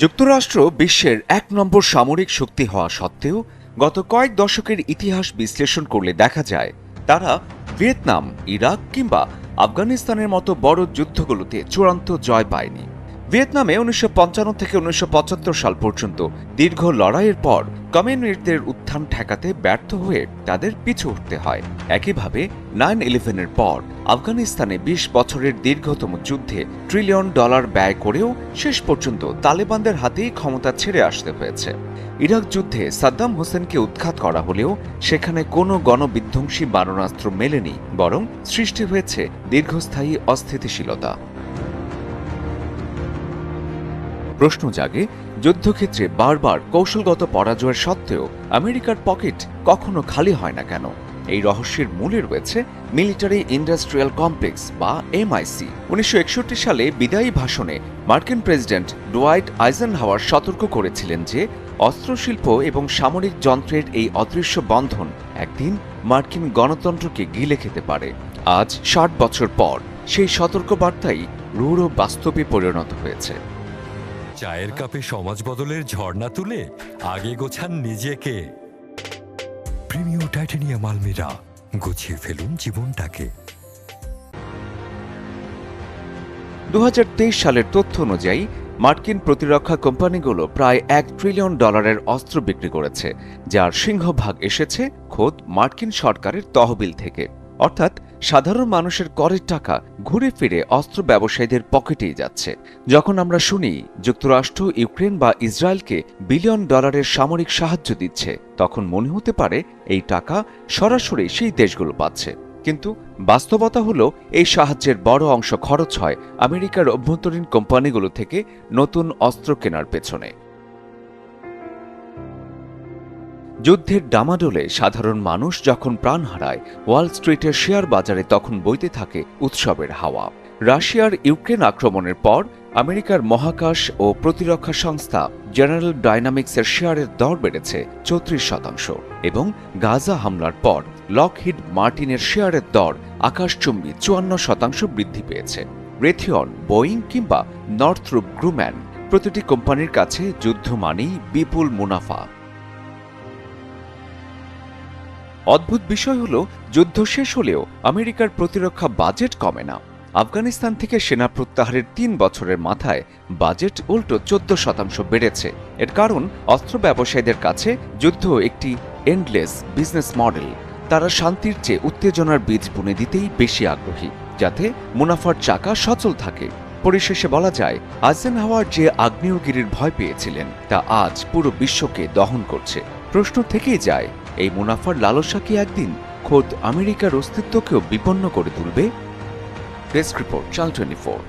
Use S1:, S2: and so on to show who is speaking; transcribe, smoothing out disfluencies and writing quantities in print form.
S1: যুক্তরাষ্ট্র বিশ্বের এক নম্বর সামরিক শক্তি হওয়া সত্ত্বেও গত কয়েক দশকের ইতিহাস বিশ্লেষণ করলে দেখা যায় তারা ভিয়েতনাম, ইরাক কিংবা আফগানিস্তানের মতো বড় যুদ্ধগুলোতে চূড়ান্ত জয় পায়নি। ভিয়েতনামে ১৯৫৫ থেকে ১৯৭৫ সাল পর্যন্ত দীর্ঘ লড়াইয়ের পর কমিউনিস্টদের উত্থান ঠেকাতে ব্যর্থ হয়ে তাদের পিছু উঠতে হয়। একইভাবে ৯/১১-এর পর আফগানিস্তানে ২০ বছরের দীর্ঘতম যুদ্ধে $1 ট্রিলিয়ন ব্যয় করেও শেষ পর্যন্ত তালেবানদের হাতেই ক্ষমতা ছেড়ে আসতে হয়েছে। ইরাক যুদ্ধে সাদ্দাম হোসেনকে উৎখাত করা হলেও সেখানে কোনো গণবিধ্বংসী মারণাস্ত্র মেলেনি, বরং সৃষ্টি হয়েছে দীর্ঘস্থায়ী অস্থিতিশীলতা। প্রশ্ন জাগে, যুদ্ধক্ষেত্রে বারবার কৌশলগত পরাজয়ের সত্ত্বেও আমেরিকার পকেট কখনো খালি হয় না কেন? এই রহস্যের মূলে রয়েছে মিলিটারি ইন্ডাস্ট্রিয়াল কমপ্লেক্স বা MIC। ১৯৬১ সালে বিদায়ী ভাষণে মার্কিন প্রেসিডেন্ট ডোয়াইট আইজেনহাওয়ার সতর্ক করেছিলেন যে অস্ত্রশিল্প এবং সামরিক যন্ত্রের এই অদৃশ্য বন্ধন একদিন মার্কিন গণতন্ত্রকে গিলে খেতে পারে। আজ ৬০ বছর পর সেই সতর্কবার্তাই রূঢ় বাস্তবে পরিণত হয়েছে।
S2: চায়ের কাপে সমাজ বদলের ঝর্ণা তুলে আগে গোছান নিজেকে। প্রিমিয়াম টাইটানিয়াম আলমিরা, গুছিয়ে ফেলুন জীবনটাকে।
S1: ২০২৩ সালের তথ্য অনুযায়ী মার্কিন প্রতিরক্ষা কোম্পানিগুলো প্রায় $1 ট্রিলিয়ন অস্ত্র বিক্রি করেছে, যার সিংহভাগ এসেছে খোদ মার্কিন সরকারের তহবিল থেকে। অর্থাৎ সাধারণ মানুষের করের টাকা ঘুরে ফিরে অস্ত্র ব্যবসায়ীদের পকেটেই যাচ্ছে। যখন আমরা শুনি যুক্তরাষ্ট্র ইউক্রেন বা ইসরায়েলকে $1 বিলিয়ন সামরিক সাহায্য দিচ্ছে, তখন মনে হতে পারে এই টাকা সরাসরি সেই দেশগুলো পাচ্ছে। কিন্তু বাস্তবতা হলো এই সাহায্যের বড় অংশ খরচ হয় আমেরিকার অভ্যন্তরীণ কোম্পানিগুলো থেকে নতুন অস্ত্র কেনার পেছনে। যুদ্ধের ডামাডোলে সাধারণ মানুষ যখন প্রাণ হারায়, ওয়াল স্ট্রিটের শেয়ার বাজারে তখন বইতে থাকে উৎসবের হাওয়া। রাশিয়ার ইউক্রেন আক্রমণের পর আমেরিকার মহাকাশ ও প্রতিরক্ষা সংস্থা জেনারেল ডাইনামিক্সের শেয়ারের দর বেড়েছে ৩৪%, এবং গাজা হামলার পর লকহিড মার্টিনের শেয়ারের দর আকাশচুম্বী ৫৪% বৃদ্ধি পেয়েছে। রেথিয়ন, বোয়িং কিংবা নর্থরুপ গ্রুম্যান, প্রতিটি কোম্পানির কাছে যুদ্ধ মানেই বিপুল মুনাফা। অদ্ভুত বিষয় হল, যুদ্ধ শেষ হলেও আমেরিকার প্রতিরক্ষা বাজেট কমে না। আফগানিস্তান থেকে সেনা প্রত্যাহারের ৩ বছরের মাথায় বাজেট উল্টো ১৪% বেড়েছে। এর কারণ অস্ত্র ব্যবসায়ীদের কাছে যুদ্ধ একটি এন্ডলেস বিজনেস মডেল। তারা শান্তির চেয়ে উত্তেজনার বীজ বুনে দিতেই বেশি আগ্রহী, যাতে মুনাফার চাকা সচল থাকে। পরিশেষে বলা যায়, আইজেনহাওয়ার যে আগ্নেয়গিরির ভয় পেয়েছিলেন তা আজ পুরো বিশ্বকে দহন করছে। প্রশ্ন থেকেই যায়, এই মুনাফার লালসা কি একদিন খোদ আমেরিকার অস্তিত্বকেও বিপন্ন করে তুলবে? Desk report, channel 24।